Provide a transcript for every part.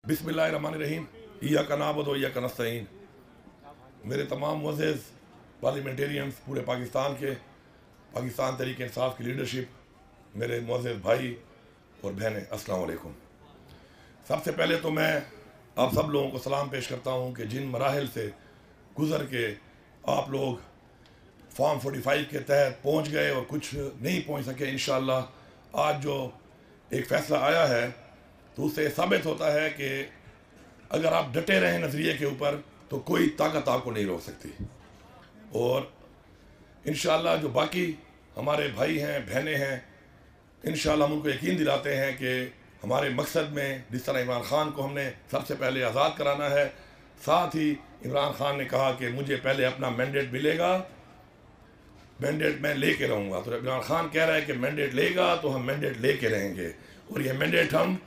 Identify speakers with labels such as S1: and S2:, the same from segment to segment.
S1: बिस्मिल्लाहिर्रहमानिर्रहीम इय्याका नअबुदु व इय्याका नस्तईन। मेरे तमाम मुअज़्ज़िज़ पार्लियामेंटेरियंस पूरे पाकिस्तान के, पाकिस्तान तहरीक इंसाफ की लीडरशिप, मेरे मुअज़्ज़िज़ भाई और बहनें, अस्सलाम वालेकुम। सबसे पहले तो मैं आप सब लोगों को सलाम पेश करता हूँ कि जिन मराहिल से गुज़र के आप लोग फॉर्म 45 के तहत पहुँच गए और कुछ नहीं पहुँच सके, इंशाअल्लाह आज जो एक फ़ैसला आया है तो उससे साबित होता है कि अगर आप डटे रहें नज़रिए के ऊपर तो कोई ताकत आपको नहीं रोक सकती। और इंशाअल्लाह जो बाकी हमारे भाई हैं, बहनें हैं, इंशाअल्लाह हम उनको यकीन दिलाते हैं कि हमारे मकसद में जिस तरह इमरान ख़ान को हमने सबसे पहले आज़ाद कराना है, साथ ही इमरान ख़ान ने कहा कि मुझे पहले अपना मैंडेट मिलेगा, मैंडेट मैं लेके रहूँगा। तो इमरान ख़ान कह रहा है कि मैंडेट लेगा तो हम मैंडेट लेके रहेंगे। और ये मैंडेट हम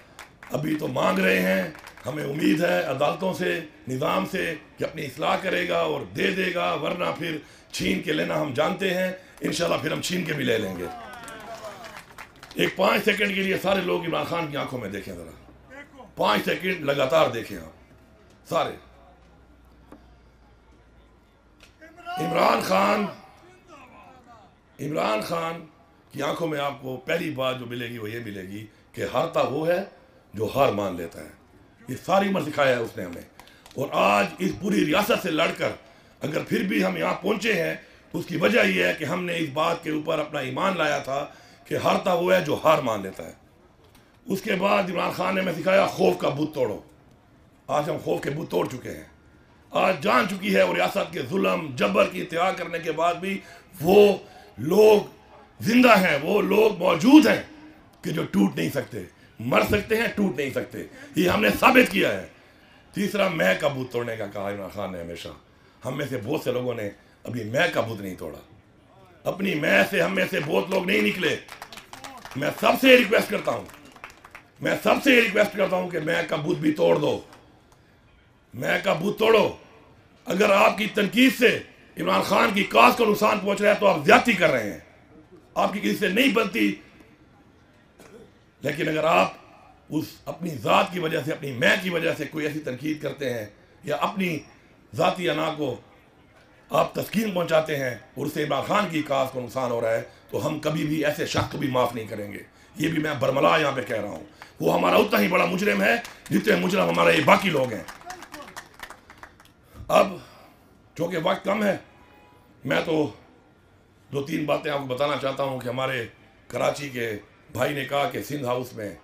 S1: अभी तो मांग रहे हैं, हमें उम्मीद है अदालतों से, निज़ाम से कि अपनी इस्लाह करेगा और दे देगा, वरना फिर छीन के लेना हम जानते हैं। इंशाल्लाह फिर हम छीन के भी ले लेंगे। एक 5 सेकंड के लिए सारे लोग इमरान खान की आंखों में देखें, ज़रा 5 सेकंड लगातार देखें आप सारे। इमरान खान की आंखों में आपको पहली बात जो मिलेगी वो ये मिलेगी कि हारता वो है जो हार मान लेता है। ये सारी उम्र सिखाया है उसने हमें। और आज इस पूरी रियासत से लड़कर अगर फिर भी हम यहाँ पहुँचे हैं तो उसकी वजह यह है कि हमने इस बात के ऊपर अपना ईमान लाया था कि हारता वो है जो हार मान लेता है। उसके बाद इमरान खान ने हमें सिखाया खौफ का बुत तोड़ो। आज हम खौफ के बुत तोड़ चुके हैं। आज जान चुकी है और रियासत के जुल्म जबर की इंतहा करने के बाद भी वो लोग जिंदा हैं, वो लोग मौजूद हैं कि जो टूट नहीं सकते। मर सकते हैं, टूट नहीं सकते। ये हमने साबित किया है। तीसरा, मैं का बुत तोड़ने का कहा इमरान खान ने हमेशा। हम में से बहुत से लोगों ने अभी मैं का बुत नहीं तोड़ा। अपनी मैं से हम में से बहुत लोग नहीं निकले। मैं सबसे रिक्वेस्ट करता हूं कि मैं का बुत भी तोड़ दो। मैं का बुत तोड़ो। अगर आपकी तनकीद से इमरान खान की काज को नुकसान पहुंच रहा है तो आप ज्यादती कर रहे हैं, आपकी किसी से नहीं बनती। लेकिन अगर आप उस अपनी ज़ात की वजह से, अपनी मैं की वजह से कोई ऐसी तनकीद करते हैं या अपनी ज़ाती अना को आप तस्कीन पहुंचाते हैं और उससे इमरान खान की काज को नुकसान हो रहा है, तो हम कभी भी ऐसे शख्स को भी माफ़ नहीं करेंगे। ये भी मैं बरमला यहाँ पे कह रहा हूँ। वो हमारा उतना ही बड़ा मुजरिम है जितने मुजरिम हमारे ये बाकी लोग हैं। अब चूँकि वक्त कम है, मैं तो 2-3 बातें आपको बताना चाहता हूँ कि हमारे कराची के भाई ने कहा कि सिंध हाउस में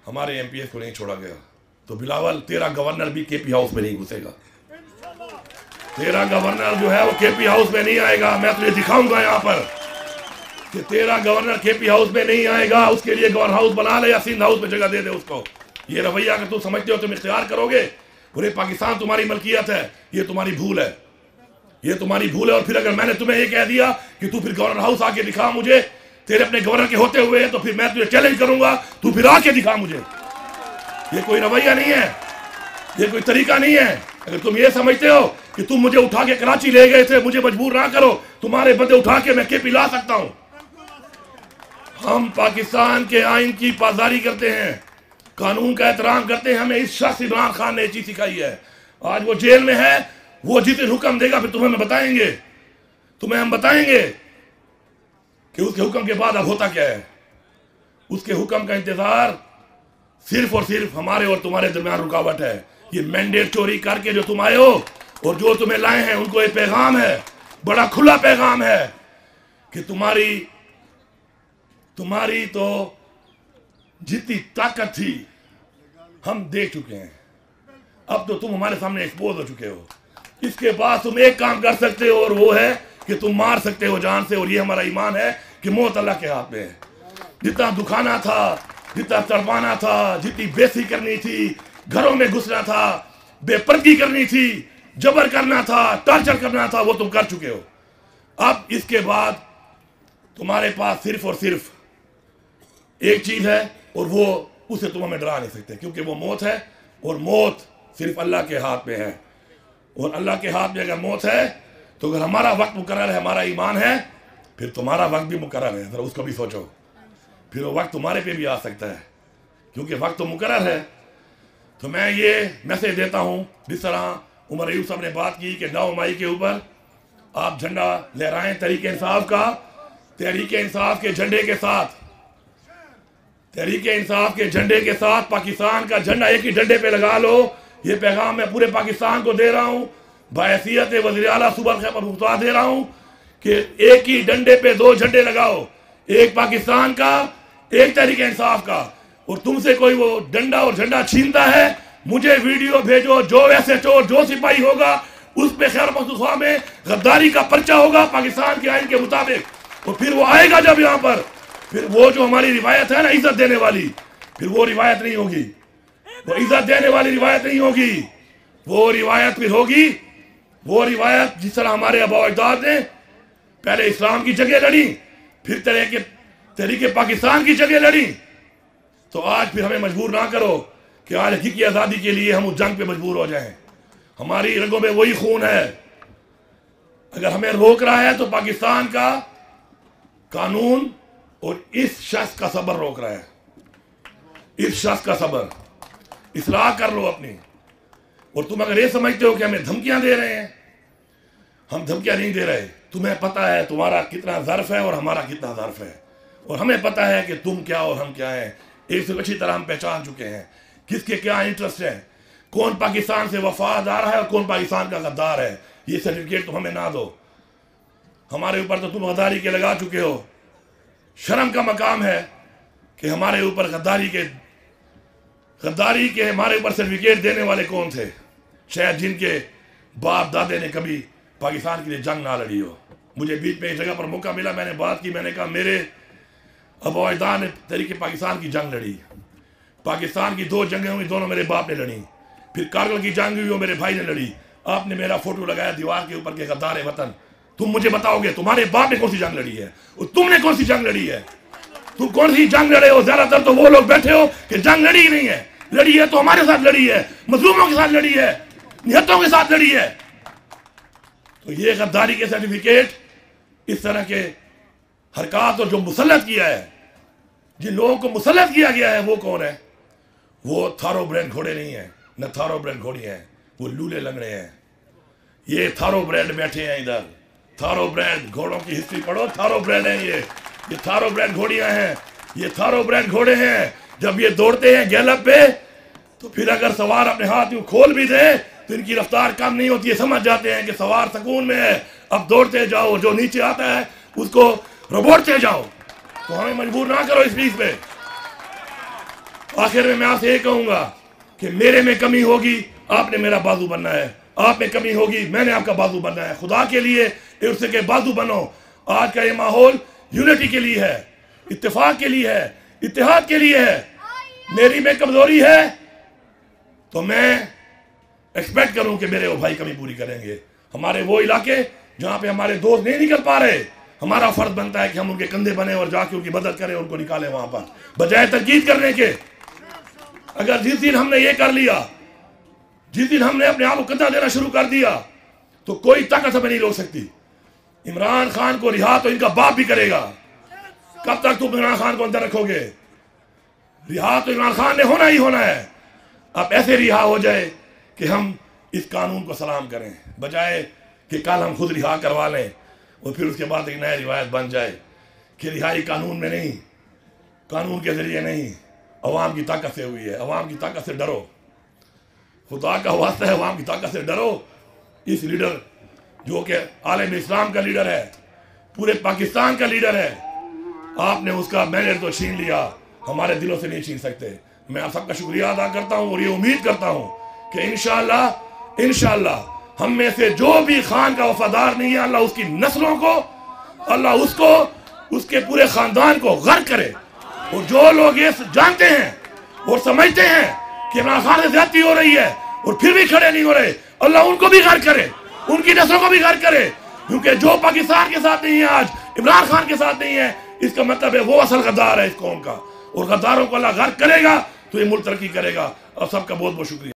S1: हमारे MPS को नहीं छोड़ा गया, तो बिलावल तेरा गवर्नर भी KP हाउस में नहीं घुसेगा। तेरा गवर्नर जो है वो KP हाउस में नहीं आएगा। मैं तुझे दिखाऊंगा यहाँ पर कि तेरा गवर्नर KP हाउस में नहीं आएगा। उसके लिए गवर्नर हाउस बना ले या सिंध हाउस में जगह दे दे उसको। ये रवैया अगर तुम समझते हो तुम इख्तियार करोगे, पूरे पाकिस्तान तुम्हारी मलकियत है, ये तुम्हारी भूल है, ये तुम्हारी भूल है। और फिर अगर मैंने तुम्हें ये कह दिया कि तू फिर गवर्नर हाउस आके दिखा मुझे, तेरे अपने गवर्नर के होते हुए, तो फिर मैं तुझे चैलेंज करूंगा, तू फिर आके दिखा मुझे। ये कोई रवैया नहीं है, ये कोई तरीका नहीं है। अगर तुम ये समझते हो कि तुम मुझे उठा के कराची ले गए थे, मुझे मजबूर ना करो, तुम्हारे बंदे उठा के मैं KP ला सकता हूं। हम पाकिस्तान के आइन की पासदारी करते हैं, कानून का एहतराम करते हैं। हमें इस शख्स इमरान खान ने ये चीज सिखाई है। आज वो जेल में है, वो जिस दिन हुक्म देगा फिर तुम्हें हम बताएंगे कि उसके हुक्म के बाद अब होता क्या है। उसके हुक्म का इंतजार सिर्फ और सिर्फ हमारे और तुम्हारे दरमियान रुकावट है। ये मैंडेट चोरी करके जो तुम आए हो और जो तुम्हें लाए हैं, उनको एक पैगाम है, बड़ा खुला पैगाम है कि तुम्हारी तो जितनी ताकत थी हम देख चुके हैं। अब तो तुम हमारे सामने एक्सपोज हो चुके हो। इसके बाद तुम एक काम कर सकते हो और वो है कि तुम मार सकते हो जान से। और ये हमारा ईमान है कि मौत अल्लाह के हाथ में है। जितना दुखाना था, जितना तड़पाना था, जितनी बेइज्जती करनी थी, घरों में घुसना था, बेपर्दगी करनी थी, जबर करना था, टॉर्चर करना था, वो तुम कर चुके हो। अब इसके बाद तुम्हारे पास सिर्फ और सिर्फ एक चीज है और वो उसे तुम हमें डरा नहीं सकते, क्योंकि वो मौत है। और मौत सिर्फ अल्लाह के हाथ में है। और अल्लाह के हाथ में अगर मौत है तो अगर हमारा वक्त मुकर्रर है, हमारा ईमान है, फिर तुम्हारा वक्त भी मुकर्रर है। जरा उसको भी सोचो, फिर वो वक्त तुम्हारे पे भी आ सकता है, क्योंकि वक्त तो मुकर्रर है। تو میں یہ میسج دیتا ہوں، جس طرح عمر ایوب صاحب نے بات کی کہ 9 مئی کے اوپر آپ جھنڈا لہرائیں تحریک انصاف کا، تحریک انصاف کے جھنڈے کے ساتھ، تحریک انصاف کے جھنڈے کے ساتھ پاکستان کا جھنڈا ایک ہی ڈنڈے پہ لگا لو۔ یہ پیغام میں پورے پاکستان کو دے رہا ہوں، بحیثیت وزیر اعلیٰ صوبہ خیبر پختونخوا دے رہا ہوں کہ ایک ہی ڈنڈے پہ 2 جھنڈے لگاؤ، ایک پاکستان کا، ایک تحریک انصاف کا۔ اور تم سے کوئی وہ ڈنڈا اور جھنڈا چھینتا ہے، مجھے ویڈیو بھیجو، جو ایسے چور جو سپاہی ہوگا اس پہ خیبر پختونخوا میں غداری کا پرچہ ہوگا پاکستان کے آئین کے مطابق۔ اور پھر وہ آئے گا جب یہاں پر، پھر وہ جو ہماری روایت ہے نا عزت دینے والی، پھر وہ روایت نہیں ہوگی، وہ عزت دینے والی روایت نہیں ہوگی۔ وہ روایت پھر ہوگی، وہ روایت جس طرح ہمارے آباء و اجداد نے پہلے اسلام کی جگہ لڑی، پھر تحریک پاکستان کی جگہ لڑی۔ تو آج پھر ہمیں مجبور نہ کرو کہ آج حقیقی آزادی کے لیے ہم اس جنگ پہ مجبور ہو جائیں۔ ہماری رگوں میں وہی خون ہے۔ اگر ہمیں روک رہا ہے تو پاکستان کا قانون اور اس شخص کا صبر روک رہا ہے، اس شخص کا صبر۔ اصلاح کر لو اپنی۔ اور تم اگر یہ سمجھتے ہو کہ ہمیں دھمکیاں دے رہے ہیں، ہم دھمکیاں نہیں دے رہے۔ تمہیں پتہ ہے تمہارا کتنا ظرف ہے اور ہمارا کتنا ظرف ہے، اور ہمیں پتہ ہے کہ تم کیا اور ہم کیا ہیں۔ ایک سے اچھی طرح ہم پہچان چکے ہیں کس کے کیا انٹرسٹ ہے، کون پاکستان سے وفادار ہے اور کون پاکستان کا غدار ہے۔ یہ سرٹیفکیٹ تم ہمیں نہ دو، ہمارے اوپر تو تم غداری کے لگا چکے ہو۔ شرم کا مقام ہے کہ ہمارے اوپر غداری کے ہمارے اوپر سرٹیفکیٹ دینے والے کون تھے؟ شاید جن کے باپ دادے نے کبھی پاکستان کے لیے جنگ نہ لڑی ہو۔ مجھے بیچ میں ایک جگہ پر موقع ملا، میں نے بات کی، میں نے کہا میرے آباء و اجداد نے تحریک پاکستان کی جنگ لڑی، پاکستان کی 2 جنگیں ہوئی، دونوں میرے باپ نے لڑی، پھر کارگل کی جنگ ہوئی وہ میرے بھائی نے لڑی۔ آپ نے میرا فوٹو لگایا دیوار کے اوپر کہ غدار وطن۔ تم مجھے بتاؤ گے تمہارے باپ نے کون سی جنگ لڑی ہے اور تم نے کون سی جنگ لڑی ہے؟ تم کون سی جنگ لڑے ہو؟ زیادہ تر تو وہ لوگ بیٹھے ہو کہ جنگ لڑی ہی نہیں ہے، لڑی ہے تو ہمارے ساتھ لڑی ہے، مظلوموں کے ساتھ لڑی ہے، نہتوں کے ساتھ لڑی ہے۔ تو یہ غداری کے سرٹیفکیٹ، اس طرح کے حرکات اور جو مسلط کیا ہے، جن لوگوں کو مسلط کیا گیا ہے، وہ کون ہے؟ وہ تھارو برینڈ گھوڑے نہیں ہیں، نہ تھارو برینڈ گھوڑی ہیں، وہ لولے لنگڑے ہیں۔ یہ تھارو برینڈ بیٹھے ہیں ادھر، تھارو برینڈ گھوڑوں کی ہسٹری پڑھو، تھارو برینڈ ہیں یہ تھارو برینڈ گھوڑیاں ہیں، یہ تھارو برینڈ گھوڑے ہیں۔ جب یہ دوڑتے ہیں گیلپ پہ تو پھر اگر سوار اپنے ہاتھ یوں کھول بھی دے تو ان کی رفتار کم نہیں ہوتی ہے، سمجھ جاتے ہیں کہ سوار سکون میں ہے، اب دوڑتے جاؤ، جو نیچے آتا ہے اس کو ربوڑتے جاؤ۔ تو ہمیں مجبور نہ کرو اس چیز پہ۔ آخر میں آپ سے یہ کہوں گا کہ میرے میں کمی ہوگی، آپ نے میرا بازو بننا ہے، آپ میں کمی ہوگی، میں نے آپ کا بازو بننا ہے۔ خدا کے لیے ایک دوسرے کے بازو بنو۔ آج کا یہ ماحول یونٹی کے لیے ہے، اتفاق کے لیے ہے، اتحاد کے لیے ہے۔ میری میں کمزوری ہے تو میں ایکسپیکٹ کروں کہ میرے وہ بھائی کمی پوری کریں گے۔ ہمارے وہ علاقے جہاں پہ ہمارے دوست نہیں نکل پا رہے، ہمارا فرض بنتا ہے کہ ہم ان کے کندھے بنیں اور جا کے ان کی مدد کریں، ان کو نکالیں وہاں پر، بجائے تنقید کرنے کے۔ اگر جس دن ہم نے یہ کر لیا، جس دن ہم نے اپنے آپ کو کندھا دینا شروع کر دیا، تو کوئی طاقت ہمیں نہیں روک سکتی۔ عمران خان کو رہا تو ان کا باپ بھی کرے گا۔ کب تک تم عمران خان کو اندر رکھو گے؟ رہا تو عمران خان نے ہونا ہی ہونا ہے۔ اب ایسے رہا ہو جائے کہ ہم اس قانون کو سلام کریں، بجائے کہ کل ہم خود رہا کروا لیں اور پھر اس کے بعد ایک نئی روایت بن جائے کہ رہائی قانون میں نہیں، قانون کے ذریعے نہیں، عوام کی طاقت سے ہوئی ہے۔ عوام کی طاقت سے ڈرو، خدا کا واسطہ ہے، عوام کی طاقت سے ڈرو۔ اس لیڈر جو کہ عالم اسلام کا لیڈر ہے، پورے پاکستان کا لیڈر ہے، آپ نے اس کا مینڈیٹ تو چھین لیا، ہمارے دلوں سے نہیں چھین سکتے۔ میں آپ سب کا شکریہ ادا کرتا ہوں اور یہ امید کرتا ہوں کہ انشاءاللہ ہم میں سے جو بھی خان کا وفادار نہیں ہے، اللہ اس کی نسلوں کو، اللہ اس کو، اس کے پورے خاندان کو غرق کرے۔ اور جو لوگ یہ جانتے ہیں اور سمجھتے ہیں کہ عمران خان سے زیادتی ہو رہی ہے اور پھر بھی کھڑے نہیں ہو رہے، اللہ ان کو بھی غرق کرے، ان کی نسلوں کو بھی غرق کرے۔ کیونکہ جو پاکستان کے ساتھ نہیں ہے آج، عمران خان کے ساتھ نہیں ہے، اس کا مطلب ہے وہ اصل غدار ہے اس قوم کا، اور غداروں کو اللہ غرق کرے گا تو یہ ملک ترقی کرے گا۔ اور سب کا بہت بہت شکریہ۔